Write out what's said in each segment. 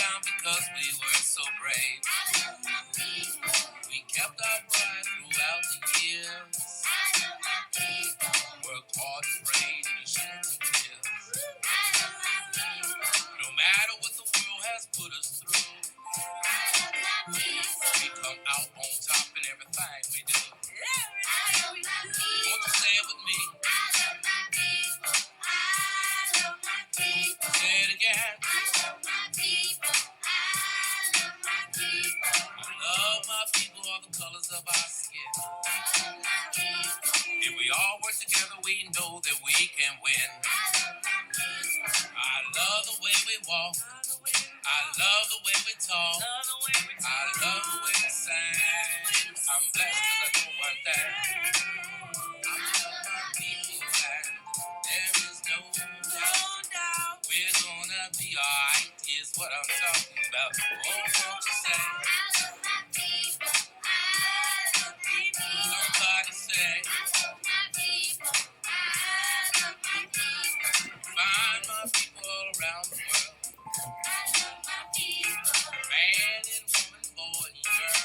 down because we were so brave. We kept our pride throughout the years. Worked hard and prayed and shed some tears. No matter what the world has put us through, we come out on top in everything we do. Won't you say it with me? Say it again. I love my people, all the colors of our skin. If we all work together, we know that we can win. I love the way we walk. I love the way we talk. I love the way we sing. I'm blessed because I know one thing. I love my people and there is no doubt we're gonna be alright is what I'm talking about. Oh, won't you say? Somebody say. Find my people all around the world. Man and woman, boy and girl.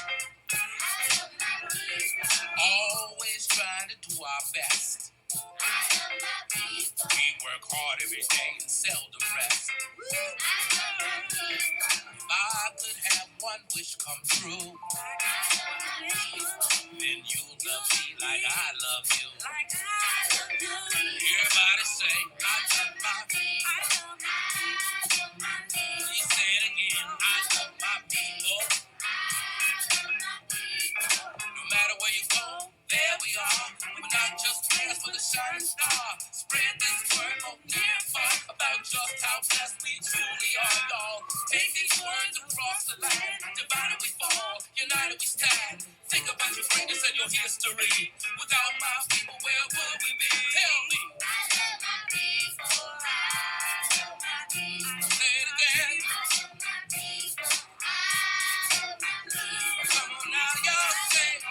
Always trying to do our best. We work hard every day and seldom rest. If I could have one wish come true, then you'll love me like I love you. Everybody say, I love my people. Please say it again, I love my people. No matter where you go, there we are. We're not just players for the shining star. Spread this word from near and far about just how blessed we truly are, y'all. Take these words across the land. Divided we fall, united we stand. Think about your greatness and your history. Without my people, where would we be? Tell me. I love my people. I love my people. Say it again. I love my people. I love my people. Come on now, y'all say.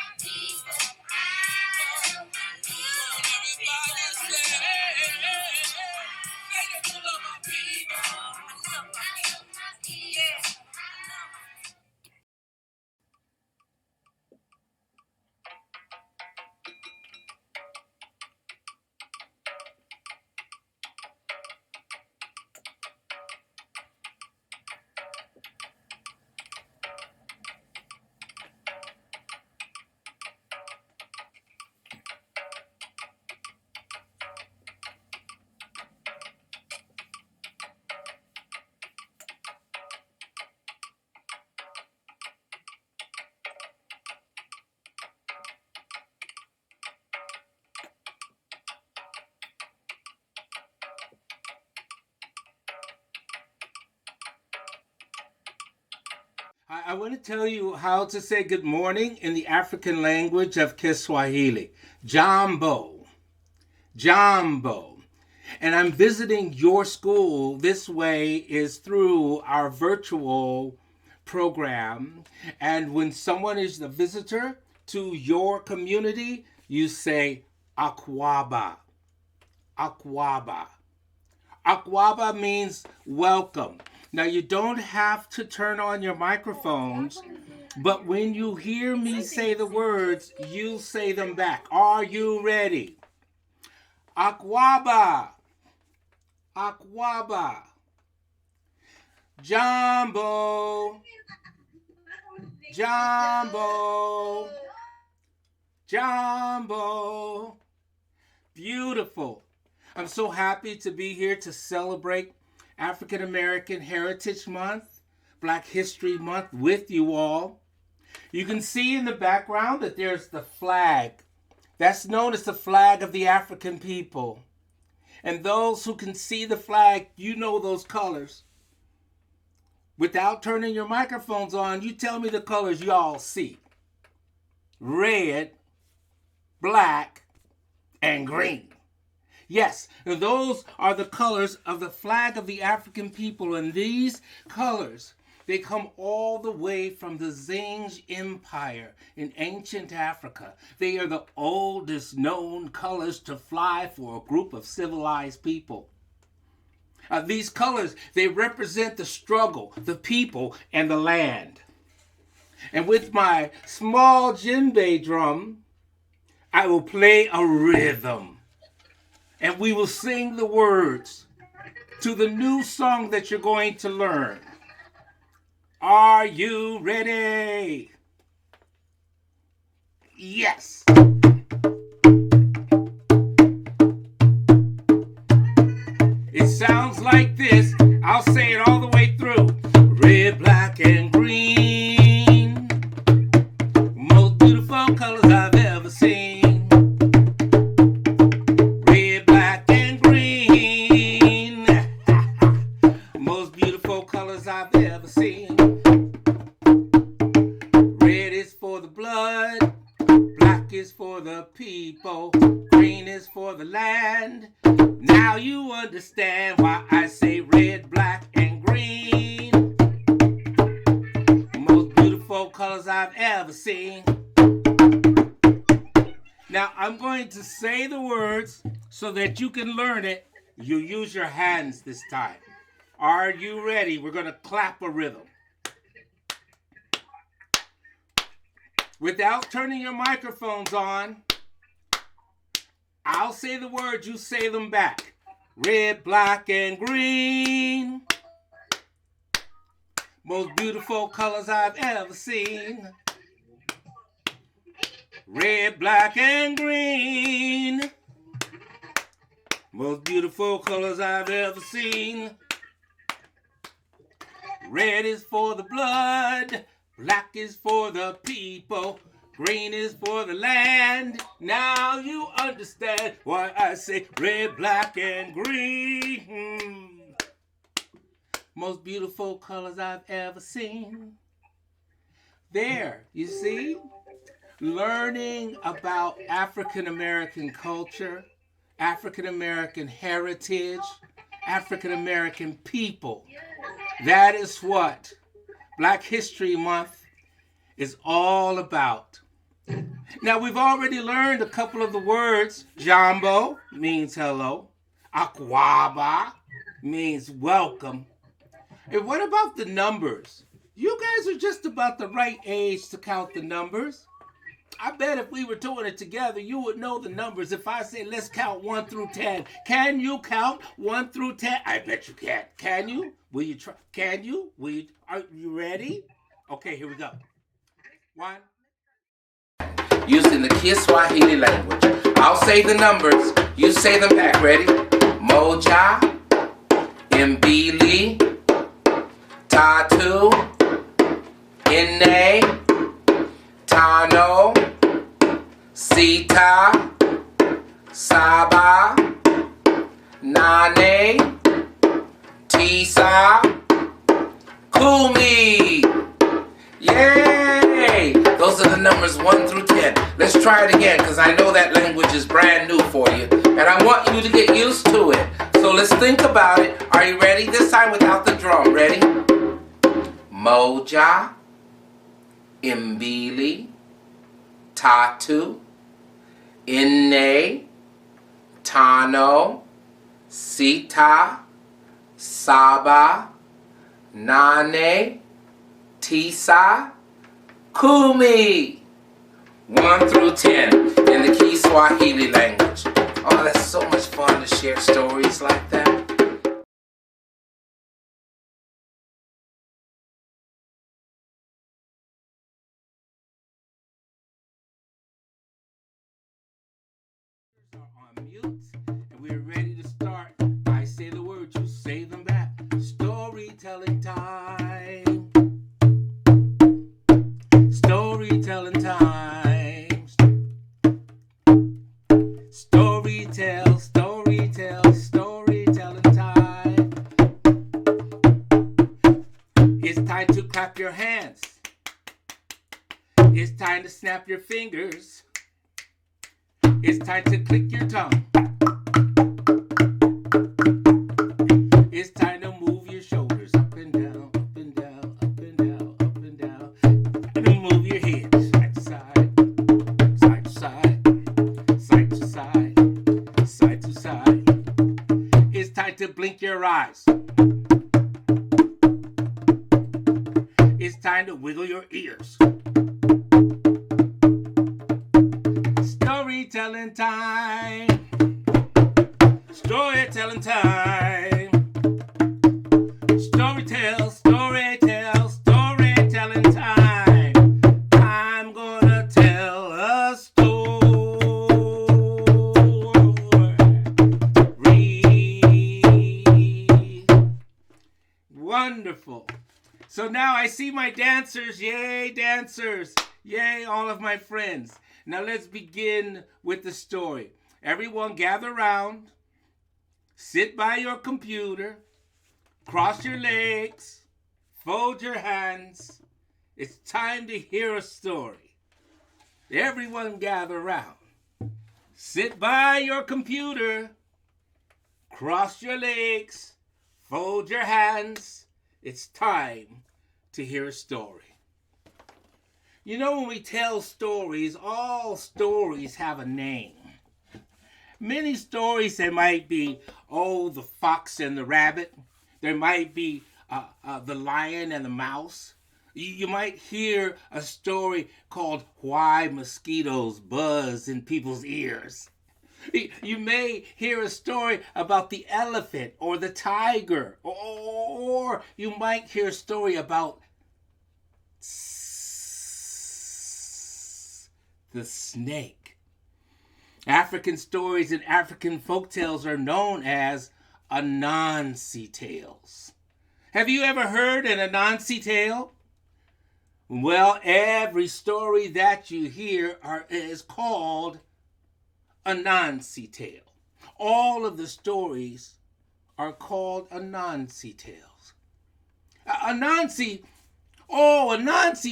I want to tell you how to say good morning in the African language of Kiswahili. Jambo. Jambo. And I'm visiting your school. This way is through our virtual program. And when someone is a visitor to your community, you say Akwaba. Akwaba. Akwaba means welcome. Now, you don't have to turn on your microphones, but when you hear me say the words, you say them back. Are you ready? Akwaba. Akwaba. Jambo. Jambo. Jambo. Beautiful. I'm so happy to be here to celebrate African American Heritage Month, Black History Month with you all. You can see in the background that there's the flag. That's known as the flag of the African people. And those who can see the flag, you know those colors. Without turning your microphones on, you tell me the colors y'all see. Red, black, and green. Yes, those are the colors of the flag of the African people, and these colors, they come all the way from the Zinj Empire in ancient Africa. They are the oldest known colors to fly for a group of civilized people. These colors, they represent the struggle, the people, and the land. And with my small djembe drum, I will play a rhythm. And we will sing the words to the new song that you're going to learn. Are you ready? Yes. It sounds like this. I'll say it all the way through. Red, black, and green. Most beautiful colors I've ever seen. Red, black, and green. Most beautiful colors I've ever seen. Red is for the blood. Black is for the people. Green is for the land. Now you understand why I say red, black, and green. Most beautiful colors I've ever seen. Now I'm going to say the words so that you can learn it. You use your hands this time. Are you ready? We're going to clap a rhythm. Without turning your microphones on, I'll say the words, you say them back. Red, black, and green. Most beautiful colors I've ever seen. Red, black, and green. Most beautiful colors I've ever seen. Red is for the blood. Black is for the people. Green is for the land. Now you understand why I say red, black, and green. Most beautiful colors I've ever seen. There, you see? Learning about African American culture, African American heritage, African American people. That is what Black History Month is all about. Now, we've already learned a couple of the words. Jambo means hello. Akwaba means welcome. And what about the numbers? You guys are just about the right age to count the numbers. I bet if we were doing it together, you would know the numbers. If I say, let's count 1 through 10. Can you count 1 through 10? I bet you can. Can you? Will you try? Can you? Are you ready? Okay, here we go. 1. Using the Kiswahili language. I'll say the numbers. You say them back. Ready? Moja, Mbili, Tatu, Nne, Tano, Sita, Saba, Nane, Tisa, Kumi. Yay! Those are the numbers 1 through 10. Let's try it again because I know that language is brand new for you. And I want you to get used to it. So let's think about it. Are you ready? This time without the drum. Ready? Moja, Mbili, Tatu, Nne, Tano, Sita, Saba, Nane, Tisa, Kumi. 1 through 10 in the Kiswahili language. Oh, that's so much fun to share stories like that. On mute, and we're ready to start. I say the words, you say them back. Storytelling time. Storytelling time. Storytelling time. It's time to clap your hands. It's time to snap your fingers. It's time to click your tongue. It's time to move your shoulders up and down, up and down, up and down, up and down. And then move your head side to side, side to side, side to side, side to side. It's time to blink your eyes. eyes. It's time to wiggle your ears. Storytelling time. Storytelling time. Storytelling time. I'm gonna tell a story. Wonderful. So now I see my dancers. Yay, dancers. Yay, all of my friends. Now let's begin with the story. Everyone gather around. Sit by your computer. Cross your legs. Fold your hands. It's time to hear a story. Everyone gather around. Sit by your computer. Cross your legs. Fold your hands. It's time to hear a story. You know, when we tell stories, all stories have a name. Many stories, there might be, the fox and the rabbit. There might be the lion and the mouse. You might hear a story called Why Mosquitoes Buzz in People's Ears. You may hear a story about the elephant or the tiger. Or you might hear a story about the snake. African stories and African folktales are known as Anansi tales. Have you ever heard an Anansi tale? Well, every story that you hear is called Anansi tale. All of the stories are called Anansi tales. Anansi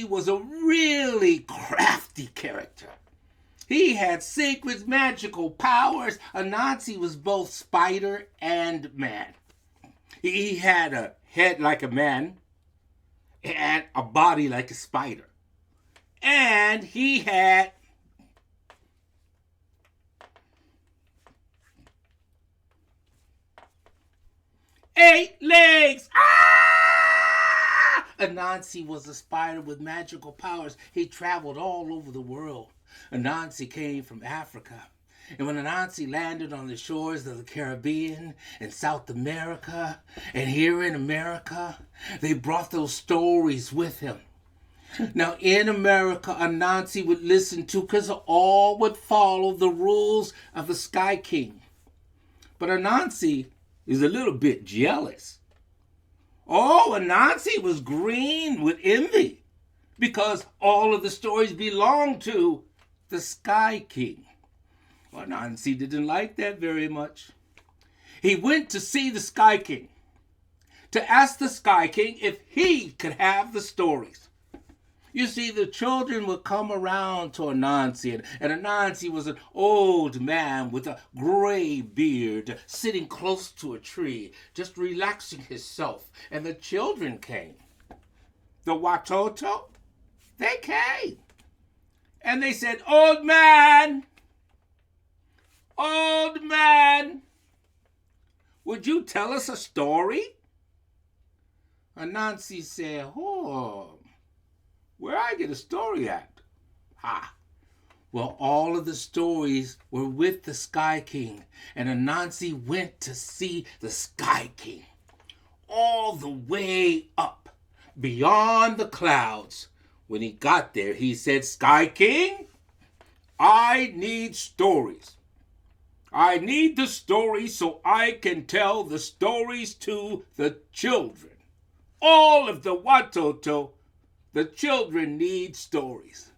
was a really crafty character. He had secret magical powers. Anansi was both spider and man. He had a head like a man and a body like a spider. And he had 8 legs. Anansi was a spider with magical powers. He traveled all over the world. Anansi came from Africa. And when Anansi landed on the shores of the Caribbean and South America and here in America, they brought those stories with him. Now in America, Anansi would listen to, because all would follow the rules of the Sky King. But Anansi is a little bit jealous. Anansi was green with envy because all of the stories belonged to the Sky King. Well, Anansi didn't like that very much. He went to see the Sky King to ask the Sky King if he could have the stories. You see, the children would come around to Anansi, and Anansi was an old man with a gray beard sitting close to a tree, just relaxing himself. And the children came. The Watoto, they came. And they said, old man, would you tell us a story? Anansi said, where I get a story at? Well, all of the stories were with the Sky King, and Anansi went to see the Sky King. All the way up, beyond the clouds. When he got there, he said, Sky King, I need stories. I need the stories so I can tell the stories to the children. All of the Watoto, the children need stories.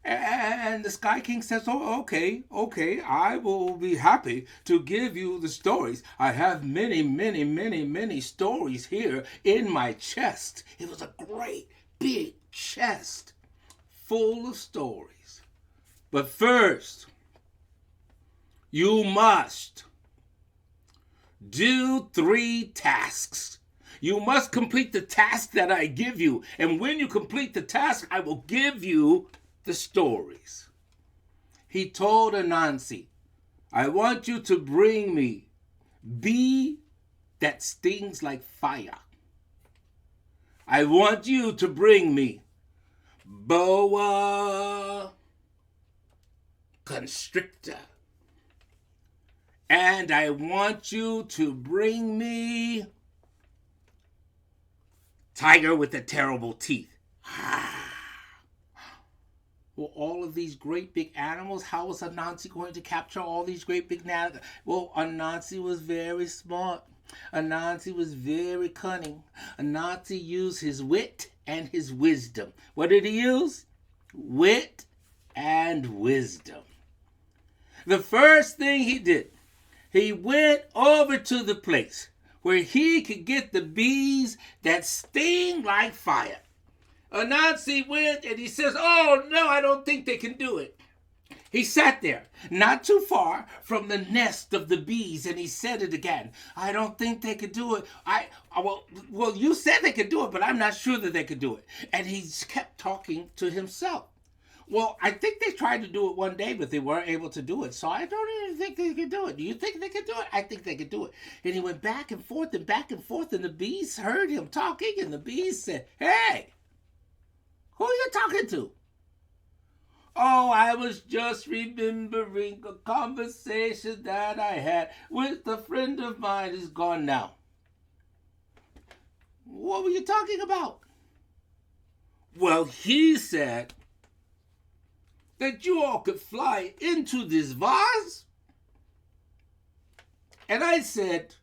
And the Sky King says, okay, I will be happy to give you the stories. I have many stories here in my chest. It was a great big chest full of stories. But first, you must do 3 tasks. You must complete the task that I give you. And when you complete the task, I will give you the stories. He told Anansi, I want you to bring me B that stings like fire. I want you to bring me boa constrictor. And I want you to bring me tiger with the terrible teeth. Well, all of these great big animals, how was Anansi going to capture all these great big animals? Well, Anansi was very smart. Anansi was very cunning. Anansi used his wit and his wisdom. What did he use? Wit and wisdom. The first thing he did, he went over to the place where he could get the bees that sting like fire. Anansi went and he says, oh no, I don't think they can do it. He sat there, not too far from the nest of the bees, and he said it again. I don't think they could do it. Well, you said they could do it, but I'm not sure that they could do it. And he kept talking to himself. Well, I think they tried to do it one day, but they weren't able to do it. So I don't even think they could do it. Do you think they could do it? I think they could do it. And he went back and forth, and the bees heard him talking, and the bees said, hey, who are you talking to? Oh, I was just remembering a conversation that I had with a friend of mine who's gone now. What were you talking about? Well, he said that you all could fly into this vase. And I said,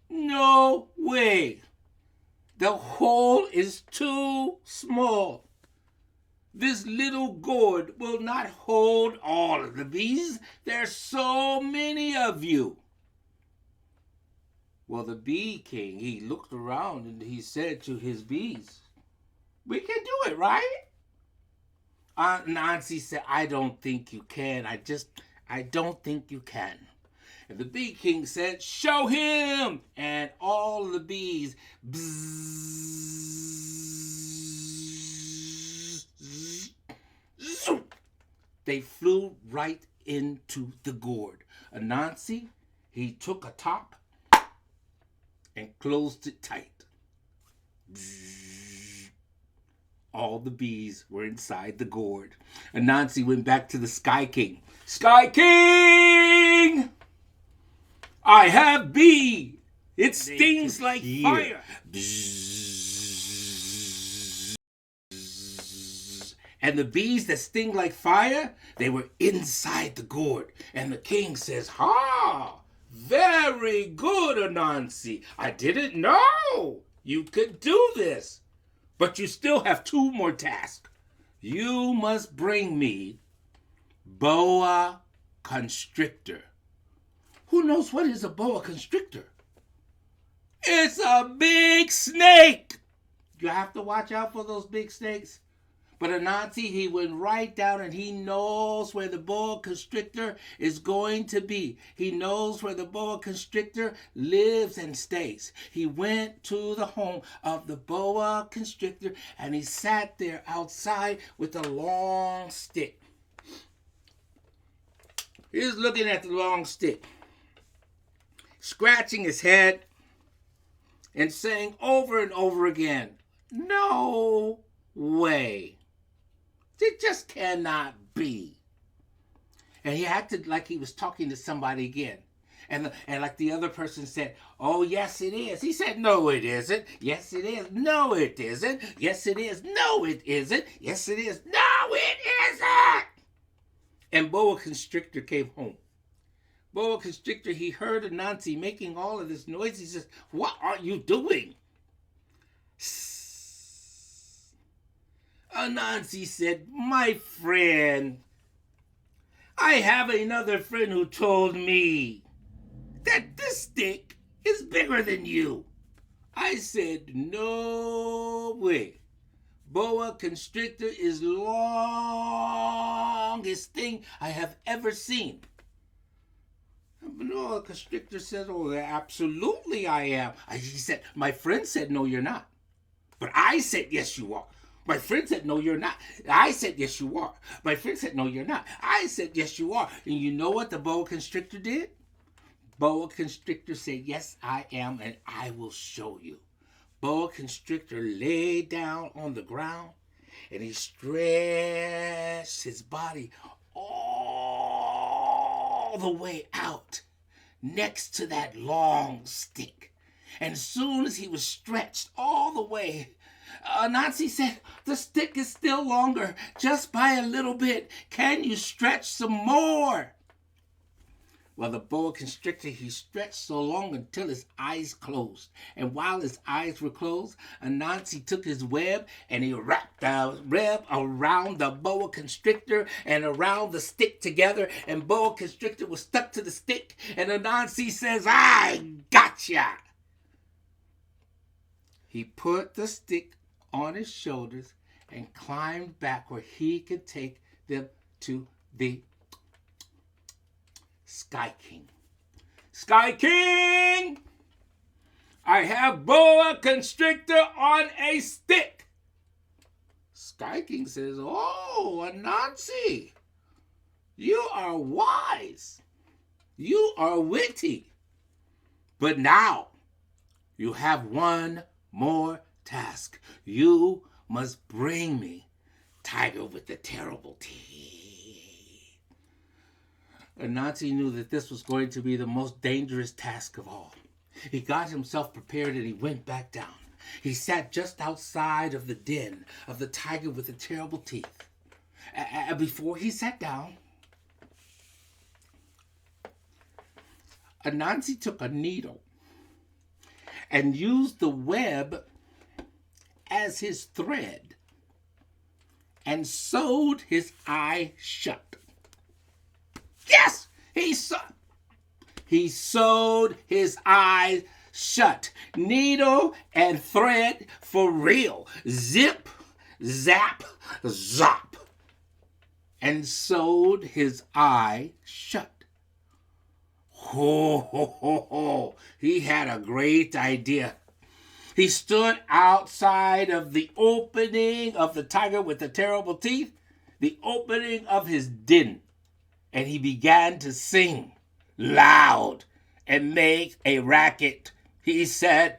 no way. The hole is too small. This little gourd will not hold all of the bees. There's so many of you. Well, the bee king, he looked around and he said to his bees, we can do it, right? Aunt Nancy said, I don't think you can. I don't think you can. And the bee king said, show him. And all of the bees, they flew right into the gourd. Anansi, he took a top and closed it tight. All the bees were inside the gourd. Anansi went back to the Sky King. Sky King! I have bee. It stings like fire. And the bees that sting like fire, they were inside the gourd. And the king says, ha! Very good, Anansi. I didn't know you could do this. But you still have two more tasks. You must bring me boa constrictor. Who knows what is a boa constrictor? It's a big snake. You have to watch out for those big snakes. But Anansi, he went right down and he knows where the boa constrictor is going to be. He knows where the boa constrictor lives and stays. He went to the home of the boa constrictor and he sat there outside with a long stick. He was looking at the long stick, scratching his head and saying over and over again, no way. It just cannot be. And he acted like he was talking to somebody again. And like the other person said, oh, yes, it is. He said, no, it isn't. Yes, it is. No, it isn't. Yes, it is. No, it isn't. Yes, it is. No, it isn't. And boa constrictor came home. Boa constrictor, he heard Anansi making all of this noise. He says, what are you doing? Anansi said, my friend, I have another friend who told me that this stick is bigger than you. I said, no way. Boa constrictor is longest thing I have ever seen. Boa constrictor said, oh, absolutely I am. He said, my friend said, no, you're not. But I said, yes, you are. My friend said, no, you're not. I said, yes, you are. My friend said, no, you're not. I said, yes, you are. And you know what the boa constrictor did? Boa constrictor said, yes, I am, and I will show you. Boa constrictor lay down on the ground, and he stretched his body all the way out next to that long stick. And as soon as he was stretched all the way, Nancy said, the stick is still longer, just by a little bit. Can you stretch some more? Well, the boa constrictor, he stretched so long until his eyes closed. And while his eyes were closed, Anansi took his web and he wrapped the web around the boa constrictor and around the stick together. And boa constrictor was stuck to the stick. And Anansi says, I gotcha. He put the stick on his shoulders and climbed back where he could take them to the Sky King. Sky King, I have boa constrictor on a stick. Sky King says, oh, Anansi, you are wise. You are witty. But now you have one more task. You must bring me Tiger with the terrible teeth. Anansi knew that this was going to be the most dangerous task of all. He got himself prepared and he went back down. He sat just outside of the den of the tiger with the terrible teeth. Before he sat down, Anansi took a needle and used the web as his thread and sewed his eye shut. Yes, he sewed his eyes shut. Needle and thread for real. Zip, zap, zop. And sewed his eye shut. Ho, ho, ho, ho. He had a great idea. He stood outside of the opening of the tiger with the terrible teeth, the opening of his den. And he began to sing loud and make a racket. He said,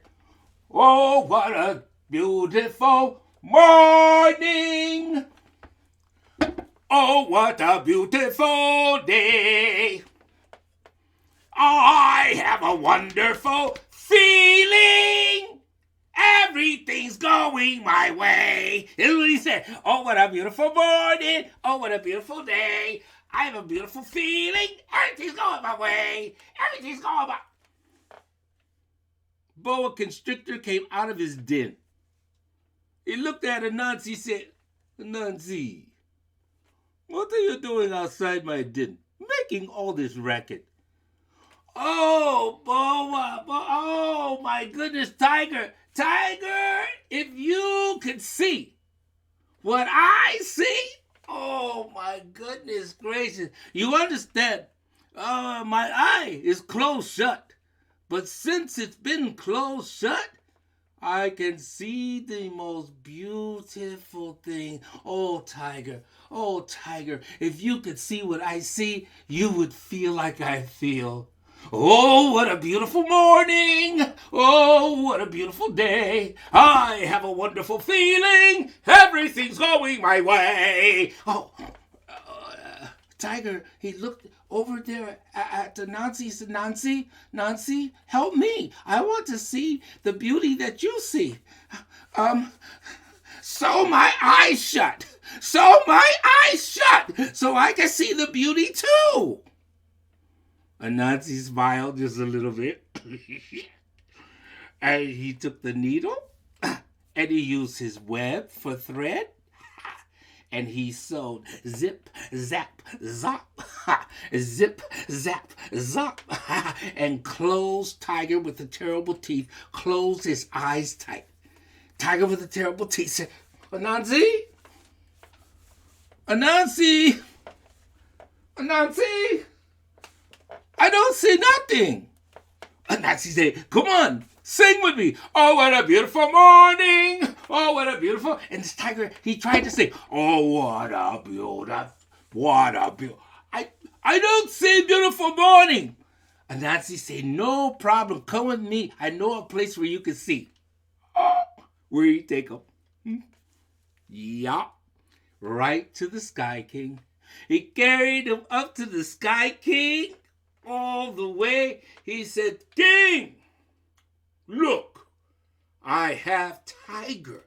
oh, what a beautiful morning. Oh, what a beautiful day. I have a wonderful feeling. Everything's going my way. This is what he said. Oh, what a beautiful morning. Oh, what a beautiful day. I have a beautiful feeling. Everything's going my way. Everything's going my... Boa constrictor came out of his den. He looked at Anansi and said, Anansi, what are you doing outside my den? Making all this racket. Oh, Boa, oh my goodness, Tiger. Tiger, if you could see what I see, oh my goodness gracious. You understand, my eye is closed shut. But since it's been closed shut, I can see the most beautiful thing. Oh, Tiger, if you could see what I see, you would feel like I feel. Oh, what a beautiful morning. Oh, what a beautiful day. I have a wonderful feeling. Everything's going my way. Oh, Tiger, he looked over there at Nancy. He said, Nancy, help me. I want to see the beauty that you see. Sew my eyes shut. Sew my eyes shut so I can see the beauty too. Anansi smiled just a little bit. And he took the needle and he used his web for thread. And he sewed zip, zap, zop, zip, zap, zop, and closed Tiger with the terrible teeth, closed his eyes tight. Tiger with the terrible teeth said, Anansi, I don't see nothing. Anansi said, come on, sing with me. Oh, what a beautiful morning. Oh, what a beautiful. And this tiger, he tried to sing. Oh, what a beautiful. I don't see beautiful morning. Anansi said, no problem. Come with me. I know a place where you can see. Oh, where you take him? Yup. Right to the Sky King. He carried him up to the Sky King all the way. He said, King, look, I have tiger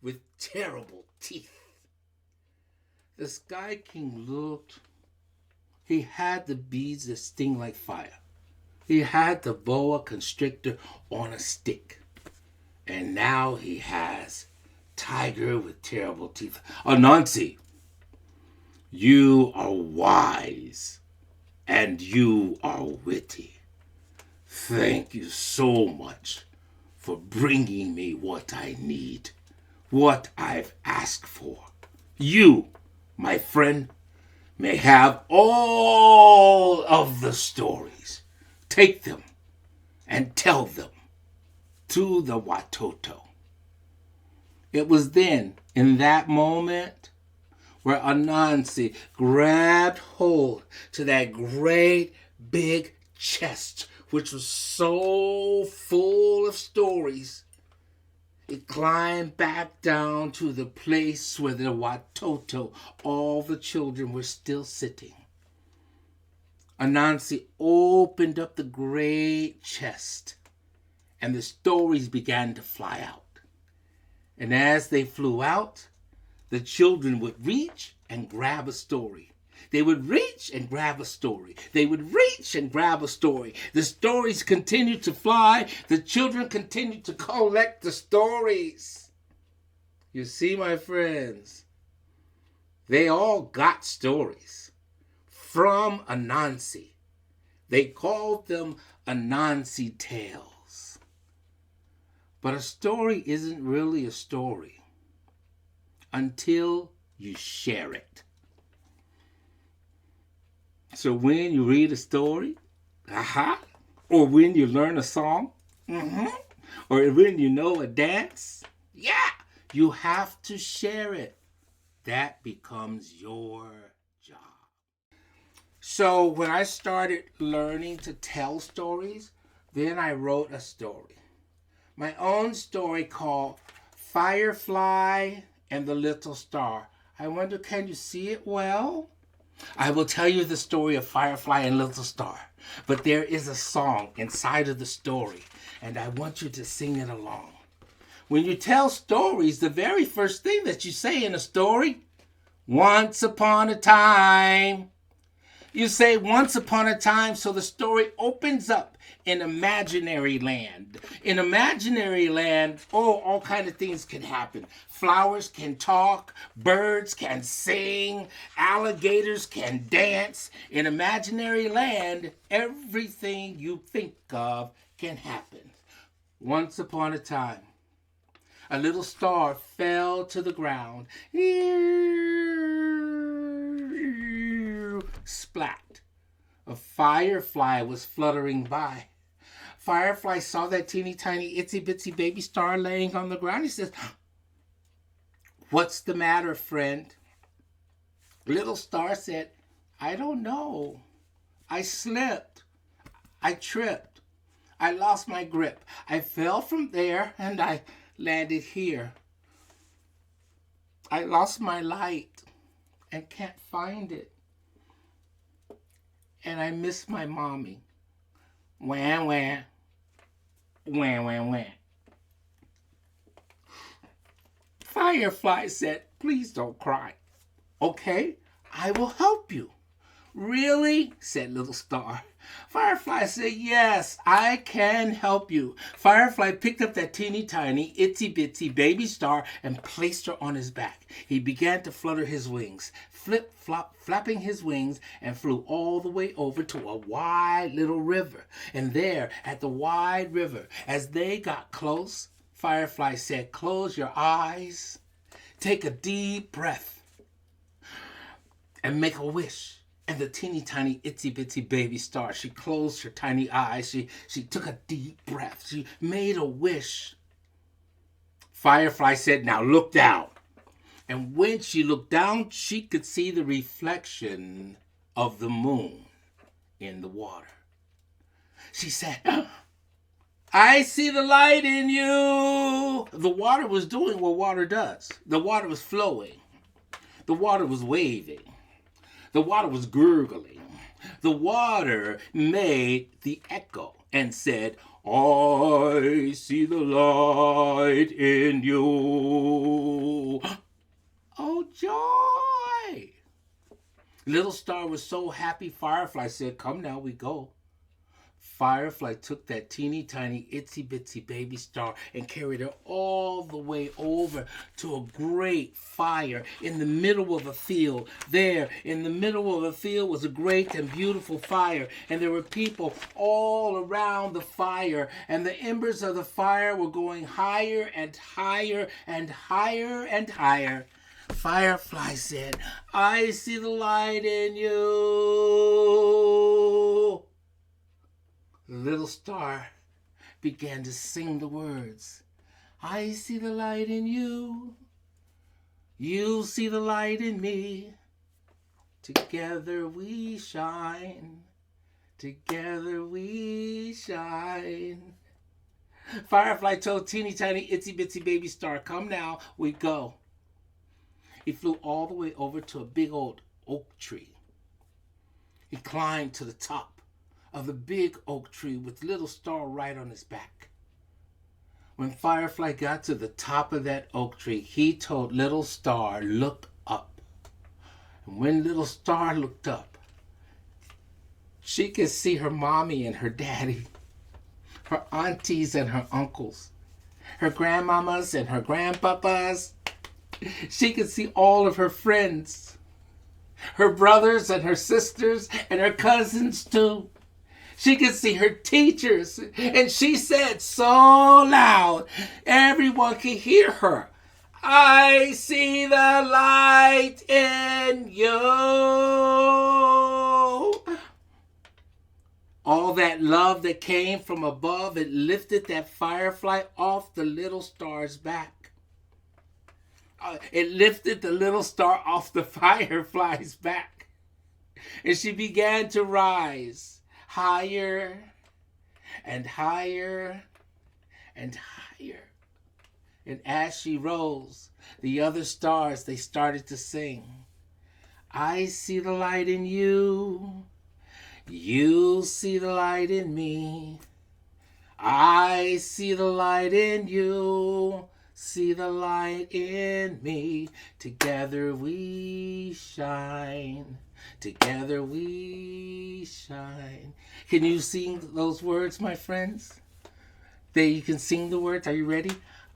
with terrible teeth. The Sky King looked. He had the beads that sting like fire. He had the boa constrictor on a stick. And now he has tiger with terrible teeth. Anansi, you are wise and you are witty. Thank you so much for bringing me what I need, what I've asked for. You, my friend, may have all of the stories. Take them and tell them to the Watoto. It was then, in that moment, where Anansi grabbed hold to that great big chest, which was so full of stories. He climbed back down to the place where the Watoto, all the children, were still sitting. Anansi opened up the great chest, and the stories began to fly out. And as they flew out, the children would reach and grab a story. They would reach and grab a story. They would reach and grab a story. The stories continued to fly. The children continued to collect the stories. You see, my friends, they all got stories from Anansi. They called them Anansi tales. But a story isn't really a story until you share it. So when you read a story, or when you learn a song, or when you know a dance, you have to share it. That becomes your job. So when I started learning to tell stories, then I wrote a story. My own story called Firefly and the Little Star. I wonder, can you see it well? I will tell you the story of Firefly and Little Star, but there is a song inside of the story, and I want you to sing it along. When you tell stories, the very first thing that you say in a story, once upon a time. You say once upon a time, so the story opens up in imaginary land. In imaginary land, all kind of things can happen. Flowers can talk, birds can sing, alligators can dance. In imaginary land, everything you think of can happen. Once upon a time, a little star fell to the ground. Splat. A firefly was fluttering by. Firefly saw that teeny tiny itsy bitsy baby star laying on the ground. He says, "What's the matter, friend?" Little star said, "I don't know. I slipped. I tripped. I lost my grip. I fell from there and I landed here. I lost my light and can't find it. And I miss my mommy. Wah, wah. Wah, wah, wah." Firefly said, "Please don't cry. Okay, I will help you." "Really?" said Little Star. Firefly said, "Yes, I can help you." Firefly picked up that teeny tiny, itsy bitsy baby star and placed her on his back. He began to flutter his wings, flip, flop, flapping his wings, and flew all the way over to a wide little river. And there, at the wide river, as they got close, Firefly said, "Close your eyes, take a deep breath, and make a wish." And the teeny tiny itsy bitsy baby star, she closed her tiny eyes. She took a deep breath. She made a wish. Firefly said, "Now look down." And when she looked down, she could see the reflection of the moon in the water. She said, I see the light in you. The water was doing what water does. The water was flowing. The water was waving. The water was gurgling. The water made the echo and said, I see the light in you. Oh, joy. Little Star was so happy, Firefly said, come now, we go. Firefly took that teeny tiny itsy bitsy baby star and carried her all the way over to a great fire in the middle of a field. There, in the middle of a field, was a great and beautiful fire, and there were people all around the fire, and the embers of the fire were going higher and higher and higher and higher. Firefly said, I see the light in you. The little star began to sing the words. I see the light in you. You see the light in me. Together we shine. Together we shine. Firefly told teeny tiny itsy bitsy baby star, come now, we go. He flew all the way over to a big old oak tree. He climbed to the top of the big oak tree with Little Star right on his back. When Firefly got to the top of that oak tree, he told Little Star, look up. And when Little Star looked up, she could see her mommy and her daddy, her aunties and her uncles, her grandmamas and her grandpapas. She could see all of her friends, her brothers and her sisters and her cousins too. She could see her teachers, and she said so loud, everyone could hear her, I see the light in you. All that love that came from above, it lifted that firefly off the little star's back. It lifted the little star off the firefly's back. And she began to rise higher and higher and higher. And as she rose, the other stars, they started to sing. I see the light in you. You see the light in me. I see the light in you. See the light in me. Together we shine. Together we shine. Can you sing those words, my friends? You can sing the words. Are you ready?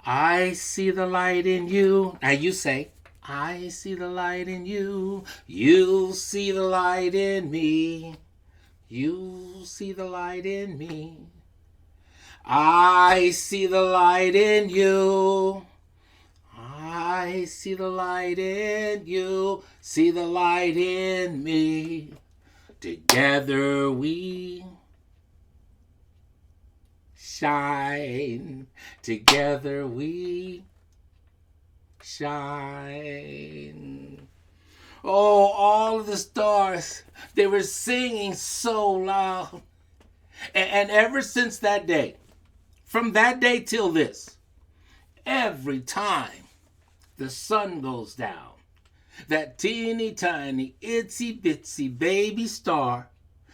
I see the light in you. Now you say, I see the light in you. You see the light in me. You see the light in me. I see the light in you. I see the light in you. See the light in me. Together we shine. Together we shine. Oh, all of the stars, they were singing so loud. And ever since that day, from that day till this, every time the sun goes down, that teeny tiny itsy bitsy baby star,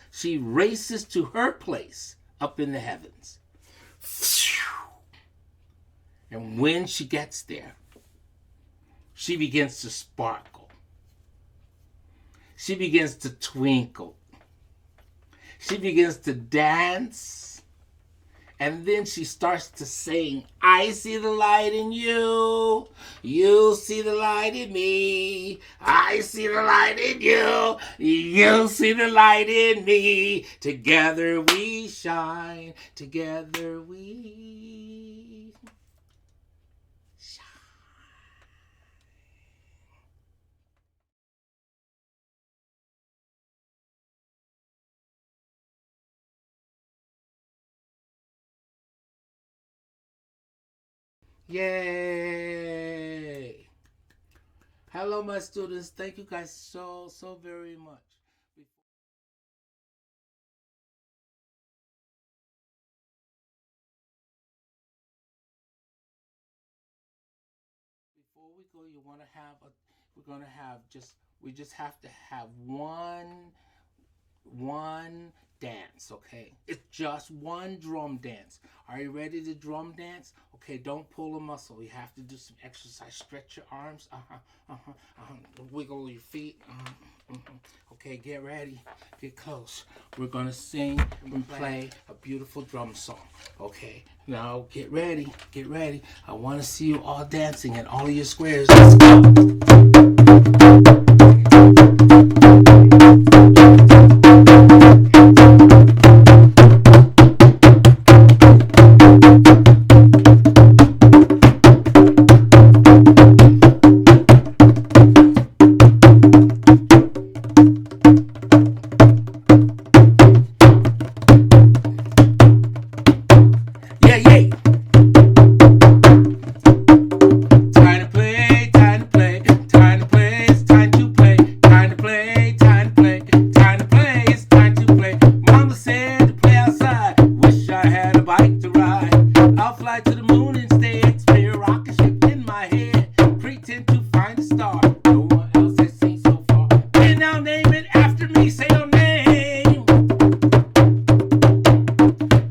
she races to her place up in the heavens. And when she gets there, she begins to sparkle. She begins to twinkle. She begins to dance. And then she starts to sing, I see the light in you. You see the light in me. I see the light in you. You see the light in me. Together we shine. Together we shine. Yay! Hello, my students. Thank you guys so very much. you want to have a, we're going to have just, we just have to have one dance, okay? It's just one drum dance. Are you ready to drum dance? Okay, don't pull a muscle. You have to do some exercise. Stretch your arms. Wiggle your feet. Okay, get ready. Get close. We're gonna sing and play a beautiful drum song. Okay, now get ready. Get ready. I want to see you all dancing in all of your squares. Let's go. Yeah, yeah. Time to play, time to play, time to play, it's time to play, time to play, time to play, time to play, it's time to play. Mama said to play outside, wish I had a bike to ride. I'll fly to the moon instead, spare a rocket ship in my head, pretend to find a star. No one else has seen so far. And now name it after me, say your name.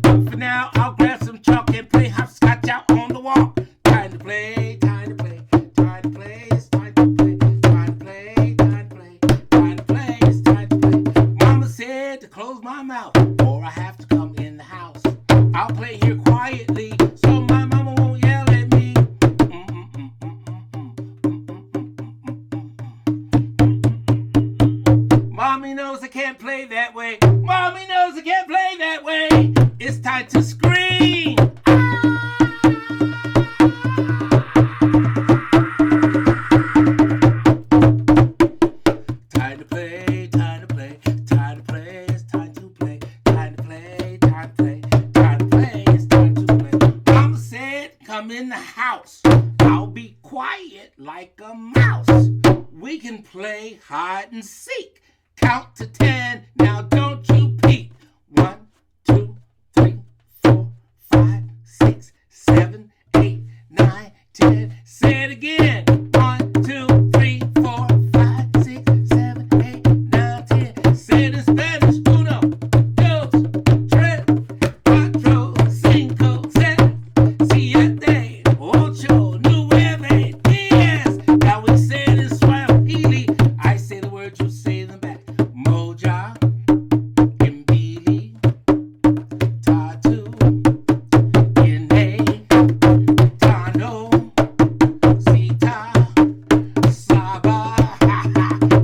But for now, I'll grab some chalk and play hopscotch out on the wall. Time to play, time to play, time to play, it's time to play, time to play, time to play, time to play, it's time to play. Mama said to close my mouth or I have to come in the house. I'll play here quietly so my mama won't yell at me. Mommy knows I can't play that way. Mommy knows I can't play that way. It's time to scream. Time to play, time to play, time to play, it's time to play, time to play, time to play, time to play, it's time to play. Mama said, come in the house. I'll be quiet like a mouse. We can play hide and seek. Count to 10, now don't you peek. 1, 2, 3, 4, 5, 6, 7, 8, 9, 10. Say it again. 1, 2, 3, 4, 5, 6, 7, 8, 9, 10. Say it in Spanish. Uno, dos, tres, cuatro, cinco, seis, siete, ocho, nueve, diez. Now we say it in Swahili. I say the words, you say them back. Moja, Mbili, Tatu, Ine, Tano, Sita, Saba,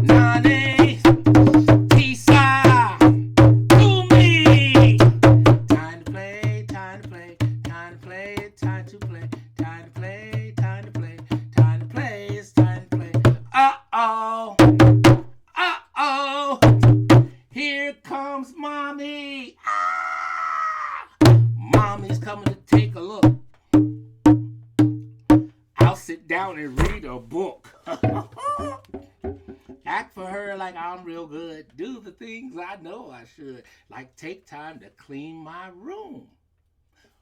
Nane, Tisa, Kumi. Time to play, time to play, time to play, time to play, time to play, time to play, time to play, it's time to play. Uh-oh, uh-oh, here comes mommy. Mommy's coming to take a look. I'll sit down and read a book. Act for her like I'm real good. Do the things I know I should. Like take time to clean my room.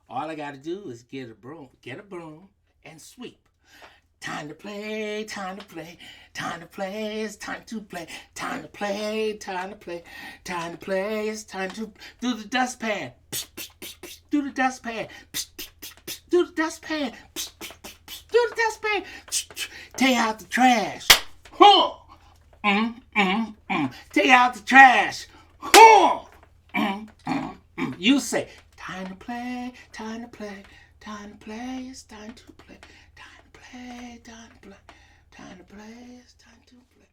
All I gotta do is get a broom, and sweep. Time to play, time to play, time to play, it's time to play, time to play, time to play, time to play, it's time to do the dustpan. Do the dustpan. Do the dustpan. Do the dustpan. Take out the trash. Take out the trash. You say, time to play, time to play, time to play, it's time to play, time to play, time to play, time to play, it's time to play.